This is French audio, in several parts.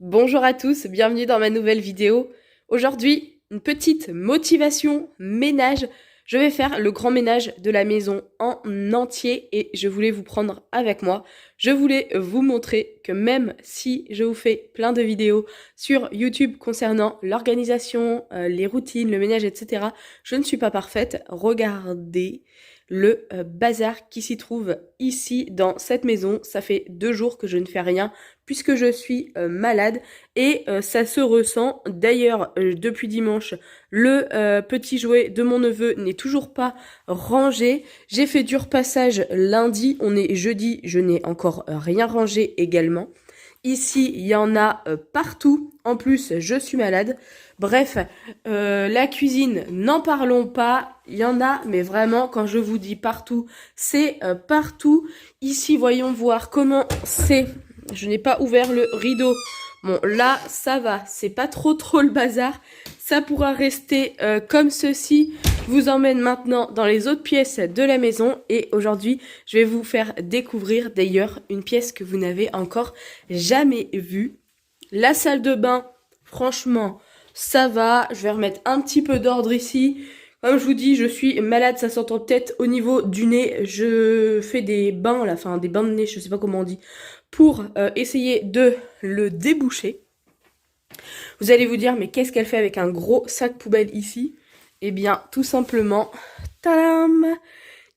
Bonjour à tous, bienvenue dans ma nouvelle vidéo. Aujourd'hui, une petite motivation ménage. Je vais faire le grand ménage de la maison en entier et je voulais vous prendre avec moi. Je voulais vous montrer que même si je vous fais plein de vidéos sur YouTube concernant l'organisation, les routines, le ménage, etc., je ne suis pas parfaite. Regardez le bazar qui s'y trouve ici dans cette maison. Ça fait 2 jours que je ne fais rien puisque je suis malade et ça se ressent. D'ailleurs, depuis dimanche, le petit jouet de mon neveu n'est toujours pas rangé. J'ai fait du repassage lundi, on est jeudi, je n'ai encore rien rangé également. Ici, il y en a partout. En plus, je suis malade. Bref, la cuisine, n'en parlons pas. Il y en a, mais vraiment, quand je vous dis partout, c'est partout. Ici, voyons voir comment c'est. Je n'ai pas ouvert le rideau. Bon, là, ça va. C'est pas trop le bazar. Ça pourra rester comme ceci. Je vous emmène maintenant dans les autres pièces de la maison. Et aujourd'hui, je vais vous faire découvrir d'ailleurs une pièce que vous n'avez encore jamais vue. La salle de bain, franchement, ça va. Je vais remettre un petit peu d'ordre ici. Comme je vous dis, je suis malade, ça s'entend peut-être au niveau du nez. Je fais des bains, là, enfin des bains de nez, je sais pas comment on dit, pour essayer de le déboucher. Vous allez vous dire, mais qu'est-ce qu'elle fait avec un gros sac poubelle ici? Eh bien, tout simplement, tadam!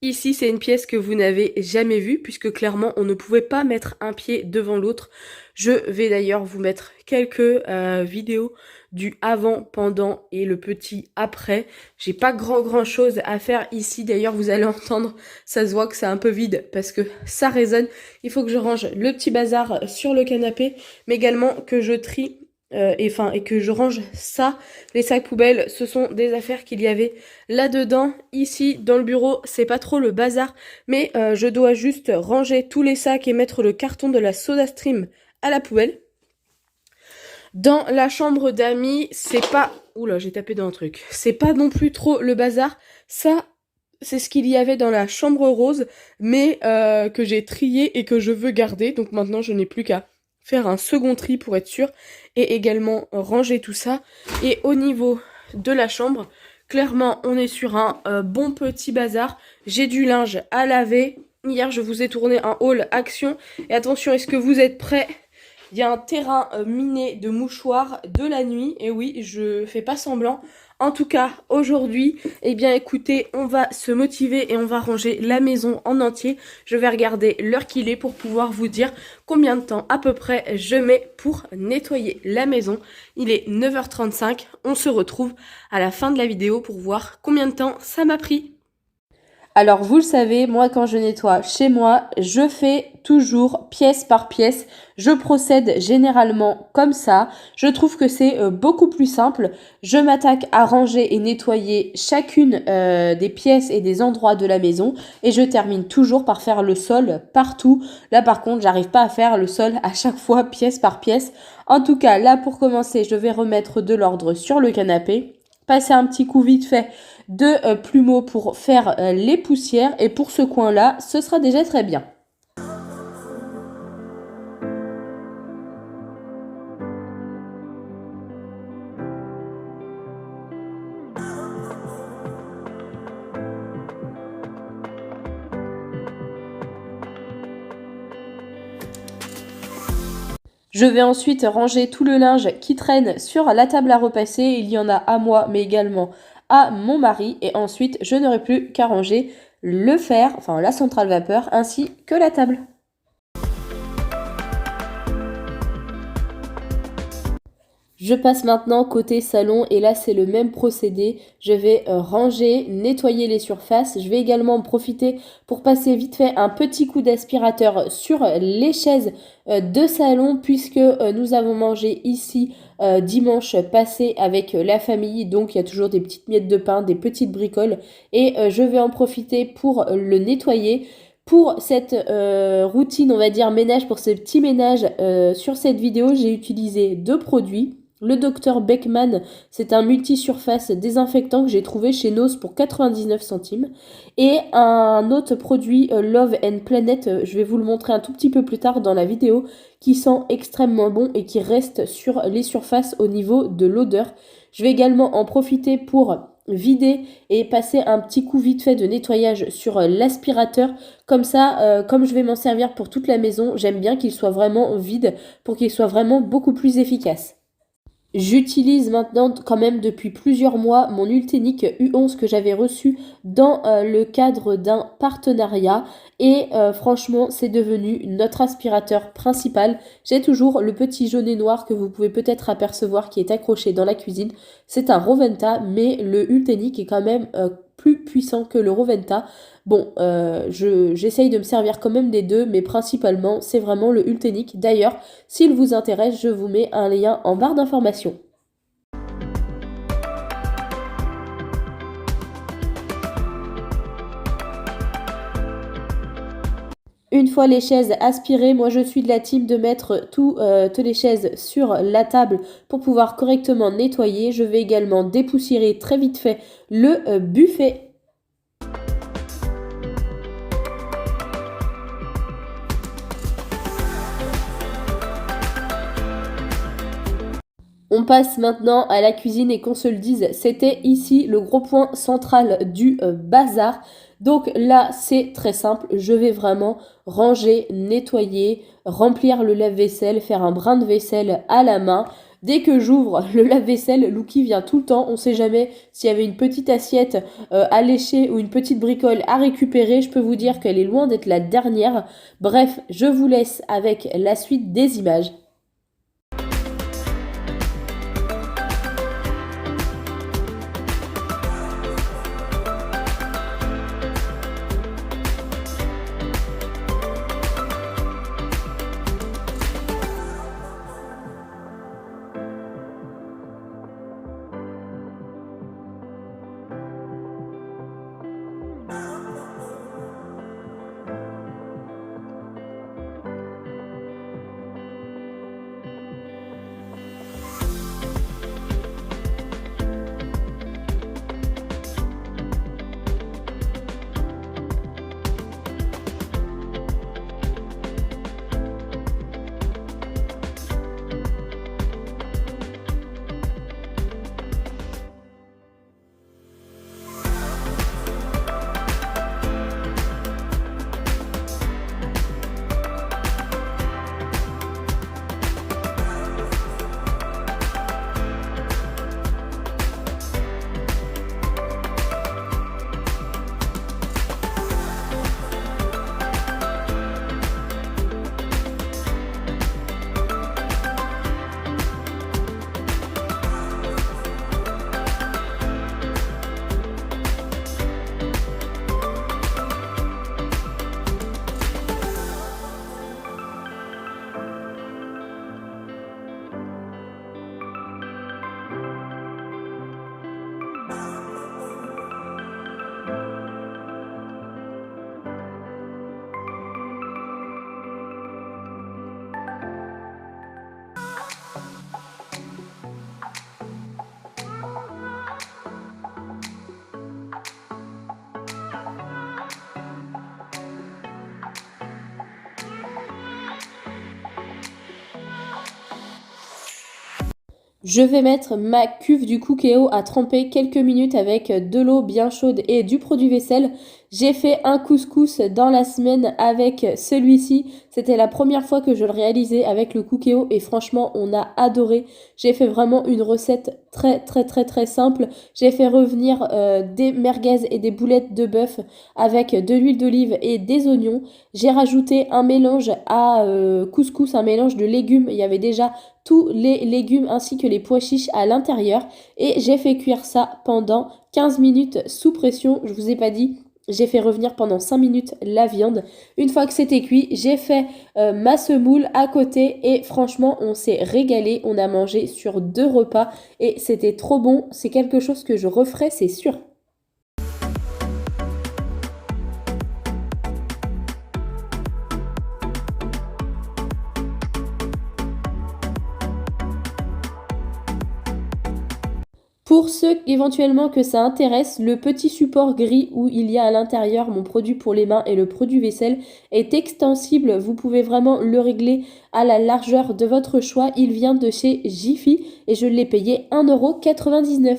Ici, c'est une pièce que vous n'avez jamais vue, puisque clairement, on ne pouvait pas mettre un pied devant l'autre. Je vais d'ailleurs vous mettre quelques vidéos du avant, pendant et le petit après. J'ai pas grand chose à faire ici. D'ailleurs, vous allez entendre, ça se voit que c'est un peu vide parce que ça résonne. Il faut que je range le petit bazar sur le canapé, mais également que je trie et que je range ça. Les sacs poubelles, ce sont des affaires qu'il y avait là-dedans. Ici, dans le bureau, c'est pas trop le bazar, mais je dois juste ranger tous les sacs et mettre le carton de la SodaStream à la poubelle. Dans la chambre d'amis, c'est pas... Oula, j'ai tapé dans un truc. C'est pas non plus trop le bazar. Ça, c'est ce qu'il y avait dans la chambre rose, mais que j'ai trié et que je veux garder. Donc maintenant, je n'ai plus qu'à faire un second tri pour être sûr. Et également ranger tout ça. Et au niveau de la chambre, clairement, on est sur un bon petit bazar. J'ai du linge à laver. Hier, je vous ai tourné un haul action. Et attention, est-ce que vous êtes prêts ? Il y a un terrain miné de mouchoirs de la nuit. Et oui, je fais pas semblant. En tout cas, aujourd'hui, eh bien écoutez, on va se motiver et on va ranger la maison en entier. Je vais regarder l'heure qu'il est pour pouvoir vous dire combien de temps à peu près je mets pour nettoyer la maison. Il est 9h35. On se retrouve à la fin de la vidéo pour voir combien de temps ça m'a pris. Alors vous le savez, moi quand je nettoie chez moi, je fais toujours pièce par pièce. Je procède généralement comme ça. Je trouve que c'est beaucoup plus simple. Je m'attaque à ranger et nettoyer chacune des pièces et des endroits de la maison. Et je termine toujours par faire le sol partout. Là par contre, j'arrive pas à faire le sol à chaque fois pièce par pièce. En tout cas, là pour commencer, je vais remettre de l'ordre sur le canapé. Passer un petit coup vite fait de plumeau pour faire les poussières. Et pour ce coin-là, ce sera déjà très bien. Je vais ensuite ranger tout le linge qui traîne sur la table à repasser. Il y en a à moi, mais également à mon mari. Et ensuite, je n'aurai plus qu'à ranger le fer, enfin la centrale vapeur, ainsi que la table. Je passe maintenant côté salon et là c'est le même procédé. Je vais ranger, nettoyer les surfaces. Je vais également en profiter pour passer vite fait un petit coup d'aspirateur sur les chaises de salon puisque nous avons mangé ici dimanche passé avec la famille. Donc il y a toujours des petites miettes de pain, des petites bricoles et je vais en profiter pour le nettoyer. Pour cette routine, on va dire ménage, pour ce petit ménage sur cette vidéo, j'ai utilisé 2 produits. Le Dr Beckman, c'est un multi-surface désinfectant que j'ai trouvé chez Nose pour 99 centimes. Et un autre produit, Love and Planet, je vais vous le montrer un tout petit peu plus tard dans la vidéo, qui sent extrêmement bon et qui reste sur les surfaces au niveau de l'odeur. Je vais également en profiter pour vider et passer un petit coup vite fait de nettoyage sur l'aspirateur. Comme ça, comme je vais m'en servir pour toute la maison, j'aime bien qu'il soit vraiment vide pour qu'il soit vraiment beaucoup plus efficace. J'utilise maintenant quand même depuis plusieurs mois mon Ultenic U11 que j'avais reçu dans le cadre d'un partenariat et franchement c'est devenu notre aspirateur principal. J'ai toujours le petit jaune et noir que vous pouvez peut-être apercevoir qui est accroché dans la cuisine. C'est un Roventa mais le Ultenic est quand même plus puissant que le Roventa. Bon, j'essaye de me servir quand même des deux, mais principalement, c'est vraiment le Ultenic. D'ailleurs, s'il vous intéresse, je vous mets un lien en barre d'information. Une fois les chaises aspirées, moi je suis de la team de mettre toutes les chaises sur la table pour pouvoir correctement nettoyer. Je vais également dépoussiérer très vite fait le buffet. On passe maintenant à la cuisine et qu'on se le dise, c'était ici le gros point central du bazar. Donc là, c'est très simple, je vais vraiment ranger, nettoyer, remplir le lave-vaisselle, faire un brin de vaisselle à la main. Dès que j'ouvre le lave-vaisselle, Lucky vient tout le temps. On ne sait jamais s'il y avait une petite assiette à lécher ou une petite bricole à récupérer. Je peux vous dire qu'elle est loin d'être la dernière. Bref, je vous laisse avec la suite des images. Je vais mettre ma cuve du Cookéo à tremper quelques minutes avec de l'eau bien chaude et du produit vaisselle. J'ai fait un couscous dans la semaine avec celui-ci. C'était la première fois que je le réalisais avec le Cookéo et franchement, on a adoré. J'ai fait vraiment une recette très simple. J'ai fait revenir des merguez et des boulettes de bœuf avec de l'huile d'olive et des oignons. J'ai rajouté un mélange à couscous, un mélange de légumes. Il y avait déjà tous les légumes ainsi que les pois chiches à l'intérieur et j'ai fait cuire ça pendant 15 minutes sous pression. Je vous ai pas dit, j'ai fait revenir pendant 5 minutes la viande. Une fois que c'était cuit, j'ai fait ma semoule à côté et franchement on s'est régalé. On a mangé sur 2 repas et c'était trop bon. C'est quelque chose que je referai, c'est sûr. Pour ceux éventuellement que ça intéresse, le petit support gris où il y a à l'intérieur mon produit pour les mains et le produit vaisselle est extensible. Vous pouvez vraiment le régler à la largeur de votre choix. Il vient de chez Jiffy et je l'ai payé 1,99 €.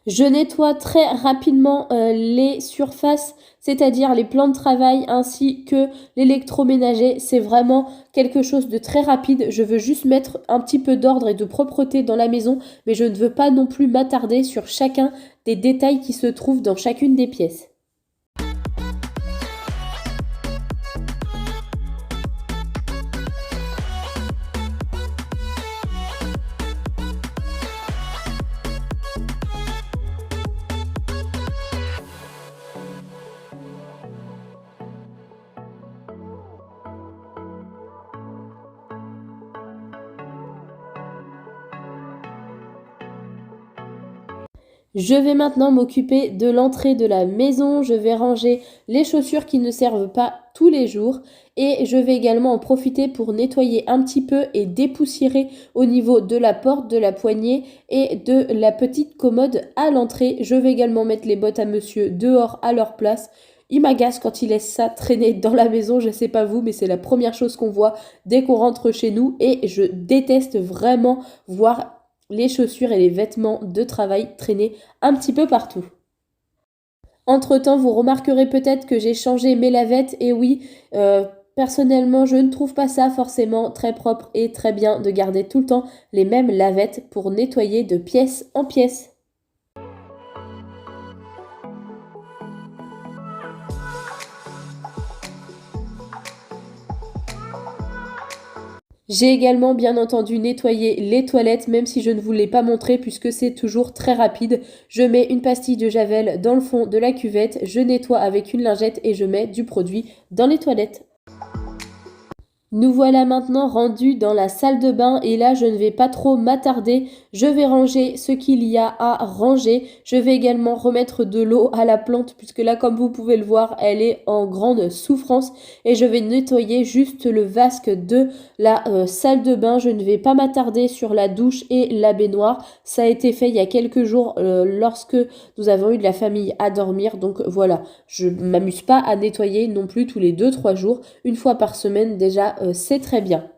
Je nettoie très rapidement les surfaces, c'est-à-dire les plans de travail ainsi que l'électroménager. C'est vraiment quelque chose de très rapide. Je veux juste mettre un petit peu d'ordre et de propreté dans la maison, mais je ne veux pas non plus m'attarder sur chacun des détails qui se trouvent dans chacune des pièces. Je vais maintenant m'occuper de l'entrée de la maison. Je vais ranger les chaussures qui ne servent pas tous les jours et je vais également en profiter pour nettoyer un petit peu et dépoussiérer au niveau de la porte, de la poignée et de la petite commode à l'entrée. Je vais également mettre les bottes à monsieur dehors à leur place. Il m'agace quand il laisse ça traîner dans la maison, je sais pas vous, mais c'est la première chose qu'on voit dès qu'on rentre chez nous et je déteste vraiment voir les chaussures et les vêtements de travail traîner un petit peu partout. Entre-temps, vous remarquerez peut-être que j'ai changé mes lavettes et oui, personnellement, je ne trouve pas ça forcément très propre et très bien de garder tout le temps les mêmes lavettes pour nettoyer de pièce en pièce. J'ai également bien entendu nettoyé les toilettes, même si je ne vous l'ai pas montré puisque c'est toujours très rapide. Je mets une pastille de Javel dans le fond de la cuvette, je nettoie avec une lingette et je mets du produit dans les toilettes. Nous voilà maintenant rendus dans la salle de bain et là je ne vais pas trop m'attarder, je vais ranger ce qu'il y a à ranger, je vais également remettre de l'eau à la plante puisque là comme vous pouvez le voir elle est en grande souffrance et je vais nettoyer juste le vasque de la salle de bain, je ne vais pas m'attarder sur la douche et la baignoire, ça a été fait il y a quelques jours lorsque nous avons eu de la famille à dormir donc voilà, je m'amuse pas à nettoyer non plus tous les 2-3 jours, une fois par semaine déjà c'est très bien.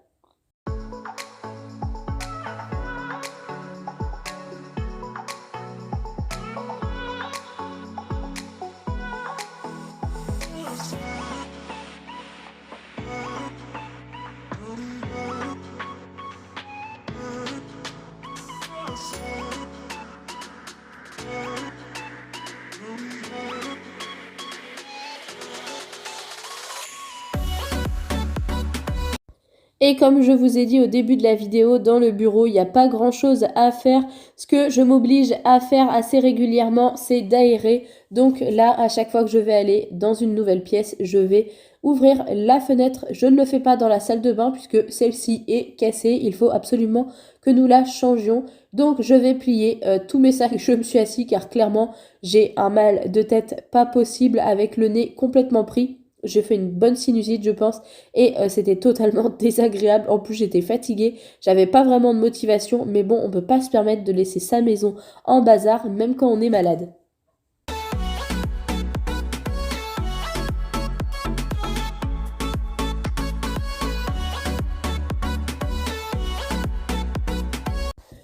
Et comme je vous ai dit au début de la vidéo, dans le bureau, il n'y a pas grand chose à faire. Ce que je m'oblige à faire assez régulièrement, c'est d'aérer. Donc là, à chaque fois que je vais aller dans une nouvelle pièce, je vais ouvrir la fenêtre. Je ne le fais pas dans la salle de bain puisque celle-ci est cassée. Il faut absolument que nous la changions. Donc je vais plier tous mes sacs. Je me suis assis car clairement, j'ai un mal de tête pas possible avec le nez complètement pris. J'ai fait une bonne sinusite, je pense, et c'était totalement désagréable. En plus, j'étais fatiguée, j'avais pas vraiment de motivation, mais bon, on peut pas se permettre de laisser sa maison en bazar, même quand on est malade.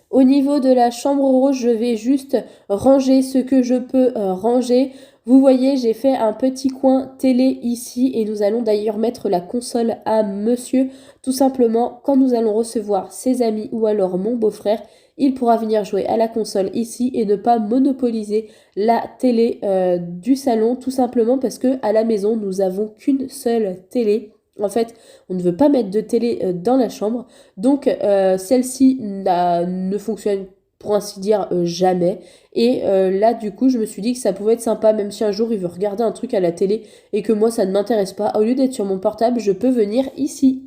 Au niveau de la chambre rose, je vais juste ranger ce que je peux ranger. Vous voyez, j'ai fait un petit coin télé ici et nous allons d'ailleurs mettre la console à monsieur. Tout simplement, quand nous allons recevoir ses amis ou alors mon beau-frère, il pourra venir jouer à la console ici et ne pas monopoliser la télé du salon. Tout simplement parce que à la maison, nous avons qu'une seule télé. En fait, on ne veut pas mettre de télé dans la chambre. Donc, celle-ci ne fonctionne pour ainsi dire jamais. Et là du coup je me suis dit que ça pouvait être sympa, même si un jour il veut regarder un truc à la télé et que moi ça ne m'intéresse pas, au lieu d'être sur mon portable, je peux venir ici.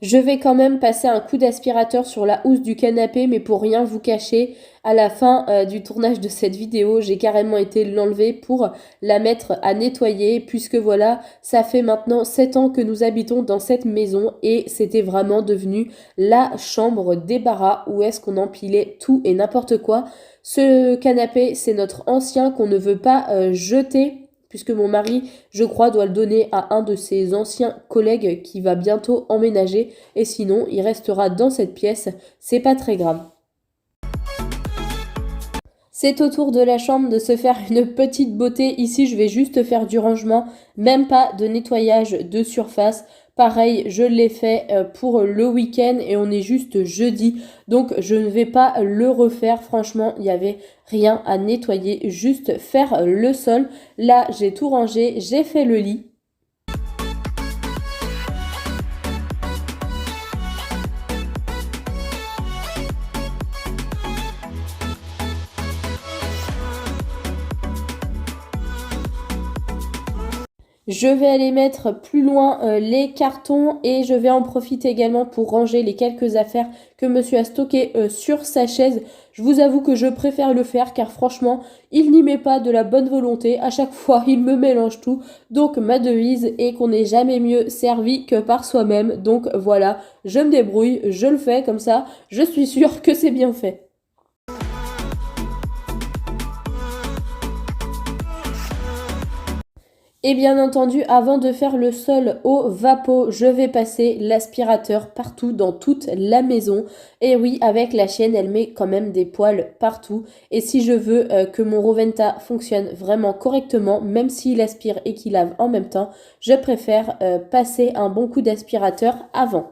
Je vais quand même passer un coup d'aspirateur sur la housse du canapé, mais pour rien vous cacher, à la fin du tournage de cette vidéo, j'ai carrément été l'enlever pour la mettre à nettoyer, puisque voilà, ça fait maintenant 7 ans que nous habitons dans cette maison et c'était vraiment devenu la chambre débarras où est-ce qu'on empilait tout et n'importe quoi. Ce canapé, c'est notre ancien qu'on ne veut pas jeter, puisque mon mari, je crois, doit le donner à un de ses anciens collègues qui va bientôt emménager, et sinon, il restera dans cette pièce, c'est pas très grave. C'est au tour de la chambre de se faire une petite beauté. Ici, je vais juste faire du rangement, même pas de nettoyage de surface. Pareil, je l'ai fait pour le week-end et on est juste jeudi. Donc, je ne vais pas le refaire. Franchement, il n'y avait rien à nettoyer, juste faire le sol. Là, j'ai tout rangé, j'ai fait le lit. Je vais aller mettre plus loin les cartons et je vais en profiter également pour ranger les quelques affaires que monsieur a stockées sur sa chaise. Je vous avoue que je préfère le faire car franchement, il n'y met pas de la bonne volonté. À chaque fois, il me mélange tout. Donc ma devise est qu'on n'est jamais mieux servi que par soi-même. Donc voilà, je me débrouille, je le fais comme ça. Je suis sûre que c'est bien fait. Et bien entendu, avant de faire le sol au vapeau, je vais passer l'aspirateur partout dans toute la maison. Et oui, avec la chienne, elle met quand même des poils partout. Et si je veux que mon Roventa fonctionne vraiment correctement, même s'il aspire et qu'il lave en même temps, je préfère passer un bon coup d'aspirateur avant.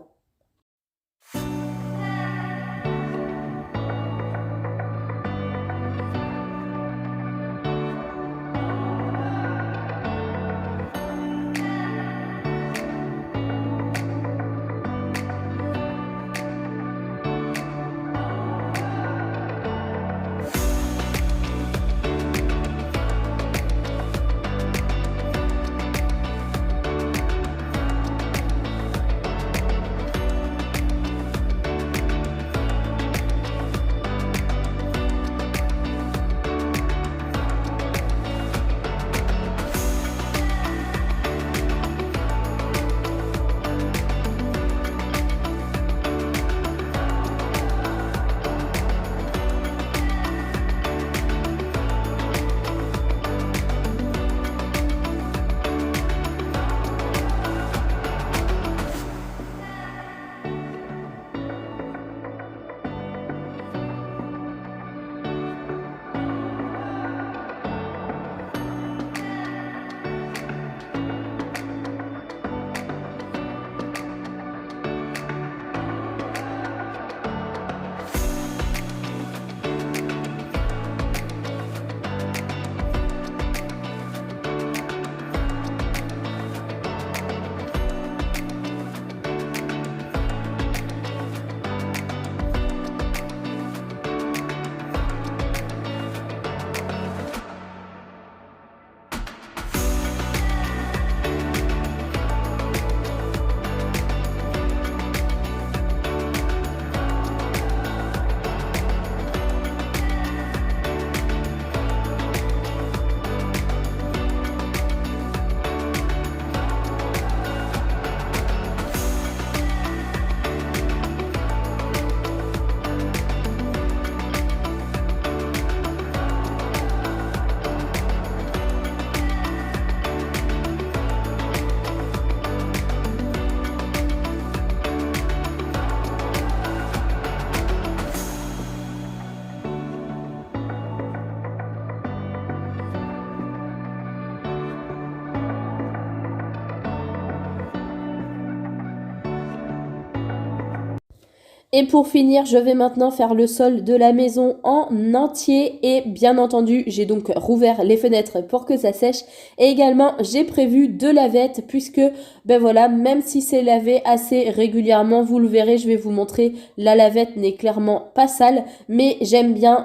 Et pour finir, je vais maintenant faire le sol de la maison en entier et bien entendu, j'ai donc rouvert les fenêtres pour que ça sèche et également j'ai prévu de lavettes puisque ben voilà, même si c'est lavé assez régulièrement, vous le verrez, je vais vous montrer, la lavette n'est clairement pas sale, mais j'aime bien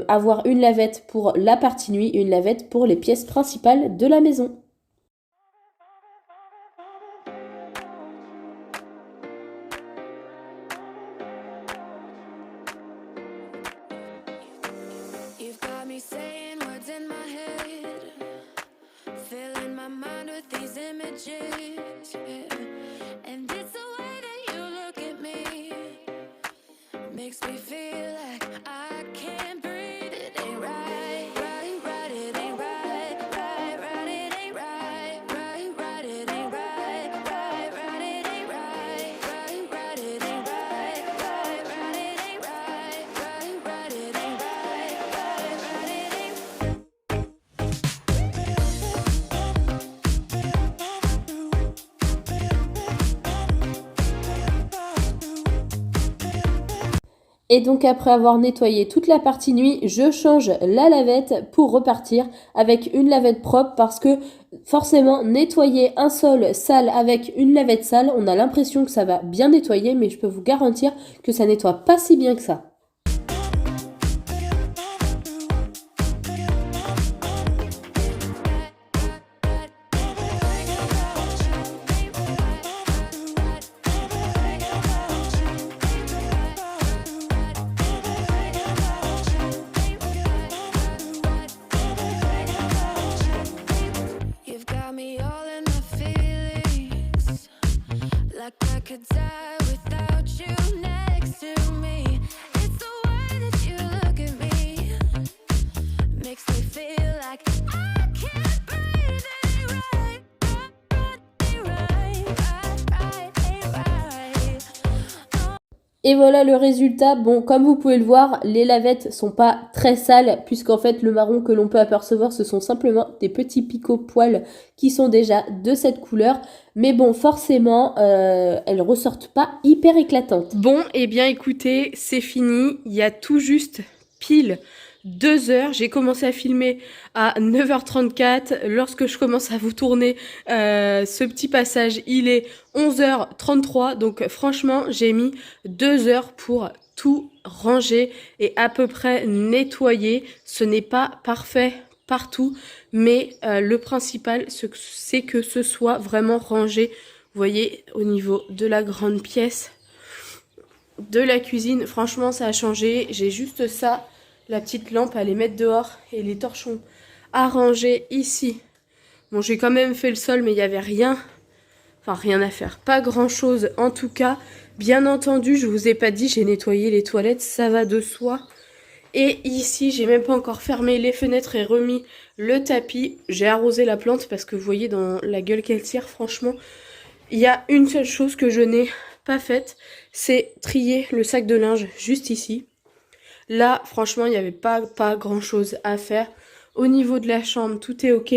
avoir une lavette pour la partie nuit, une lavette pour les pièces principales de la maison. You've got me saying words in my head, filling my mind with these images, yeah. And it's the way that you look at me, makes me feel like I can't breathe. It ain't right, right, right, it ain't right, right, right, it ain't right, right, right, it ain't right, right, right, it ain't right, right, right, it ain't right, right, right, it ain't right, right, right, it ain't right, right, right, it ain't. Et donc après avoir nettoyé toute la partie nuit, je change la lavette pour repartir avec une lavette propre parce que forcément nettoyer un sol sale avec une lavette sale, on a l'impression que ça va bien nettoyer, mais je peux vous garantir que ça nettoie pas si bien que ça. You've got me all in my feelings, like I could die without you next to me. It's the way that you look at me, makes me feel like I can't breathe. It ain't right, right, right, ain't right. Et voilà le résultat. Bon, comme vous pouvez le voir, les lavettes sont pas très sales puisqu'en fait le marron que l'on peut apercevoir, ce sont simplement des petits picots poils qui sont déjà de cette couleur. Mais bon, forcément, elles ressortent pas hyper éclatantes. Bon, et bien écoutez, c'est fini. Il y a tout juste pile 2 heures. J'ai commencé à filmer à 9h34. Lorsque je commence à vous tourner ce petit passage, il est 11h33. Donc franchement, j'ai mis 2 heures pour tout ranger et à peu près nettoyer. Ce n'est pas parfait partout, mais le principal, c'est que ce soit vraiment rangé. Vous voyez, au niveau de la grande pièce, de la cuisine, franchement, ça a changé. J'ai juste ça. La petite lampe à les mettre dehors et les torchons à ranger ici. Bon, j'ai quand même fait le sol, mais il n'y avait rien. Enfin, rien à faire. Pas grand-chose en tout cas. Bien entendu, je vous ai pas dit, j'ai nettoyé les toilettes, ça va de soi. Et ici, j'ai même pas encore fermé les fenêtres et remis le tapis. J'ai arrosé la plante parce que vous voyez dans la gueule qu'elle tire, franchement. Il y a une seule chose que je n'ai pas faite, c'est trier le sac de linge juste ici. Là, franchement, il n'y avait pas grand chose à faire. Au niveau de la chambre, tout est ok.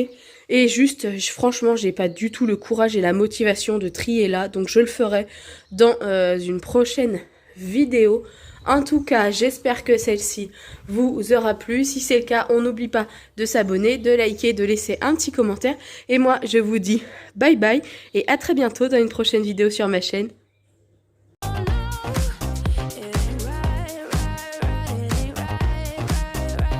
Et juste, franchement, j'ai pas du tout le courage et la motivation de trier là. Donc, je le ferai dans une prochaine vidéo. En tout cas, j'espère que celle-ci vous aura plu. Si c'est le cas, on n'oublie pas de s'abonner, de liker, de laisser un petit commentaire. Et moi, je vous dis bye bye et à très bientôt dans une prochaine vidéo sur ma chaîne.